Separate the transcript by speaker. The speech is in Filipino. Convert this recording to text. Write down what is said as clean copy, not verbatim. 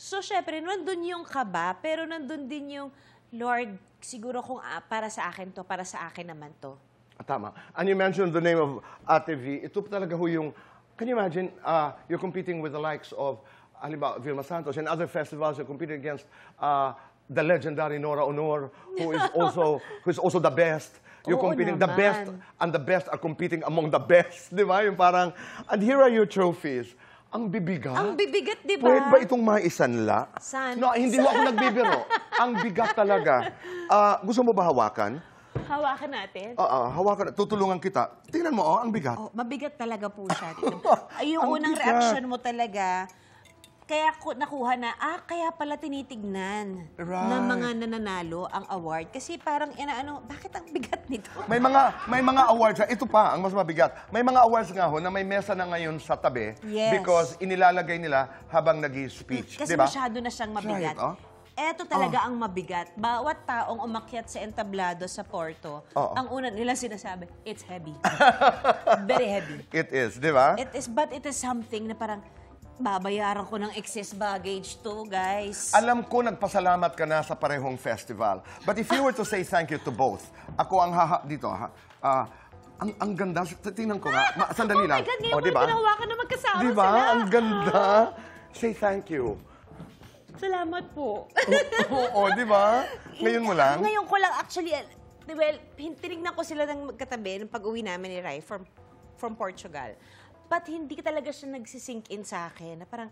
Speaker 1: So, syempre, nandun yung kaba, pero nandun din yung, Lord, siguro kung para sa akin to, para sa akin naman to.
Speaker 2: Tama. And you mentioned the name of Ate V. Ito talaga ho yung, can you imagine, you're competing with the likes of, halimbawa, Vilma Santos and other festivals. You're competing against the legendary Nora Honor, who is also the best. You're competing, the best and the best are competing among the best. Di ba? Yung parang, and here are your trophies. Ang bibigat.
Speaker 1: Ang bibigat, di ba?
Speaker 2: Pwede ba itong maisanla? No, hindi ho ako nagbibiro. Ang bigat talaga. Gusto mo ba hawakan?
Speaker 1: Hawakan natin.
Speaker 2: Hawakan. Tutulungan kita. Tingnan mo, ang bigat.
Speaker 1: Oh, mabigat talaga po siya. Yung unang reaction mo talaga, kaya nakuha na, kaya pala tinitignan ng mga nananalo ang award. Kasi parang, bakit ang bigat nito?
Speaker 2: May mga awards, ito pa, ang mas mabigat. May mga awards nga ho na may mesa na ngayon sa tabi.
Speaker 1: Yes.
Speaker 2: Because inilalagay nila habang nag-i-speech.
Speaker 1: Kasi
Speaker 2: diba?
Speaker 1: masyado na siyang mabigat. Eto talaga ang mabigat. Bawat taong umakyat sa entablado sa Porto, ang una nila sinasabi, it's heavy. Very heavy.
Speaker 2: It is, di ba?
Speaker 1: It is, but it is something na parang, babayaran ko ng excess baggage to, guys.
Speaker 2: Alam ko nagpasalamat ka na sa parehong festival. But if you were to say thank you to both, ako ang dito ang ganda, tingnan ko nga, sandali lang.
Speaker 1: Oh my God, ngayon ko ginawa ka na magkasama
Speaker 2: diba?
Speaker 1: sila.
Speaker 2: Ang ganda. Say thank you.
Speaker 1: Salamat po.
Speaker 2: Oo, di ba? Ngayon mo lang?
Speaker 1: Ngayon ko lang, actually, well, tinignan ko sila ng magkatabi ng pag-uwi namin ni Rai from Portugal. But hindi talaga siya nagsisink in sa akin. Na parang,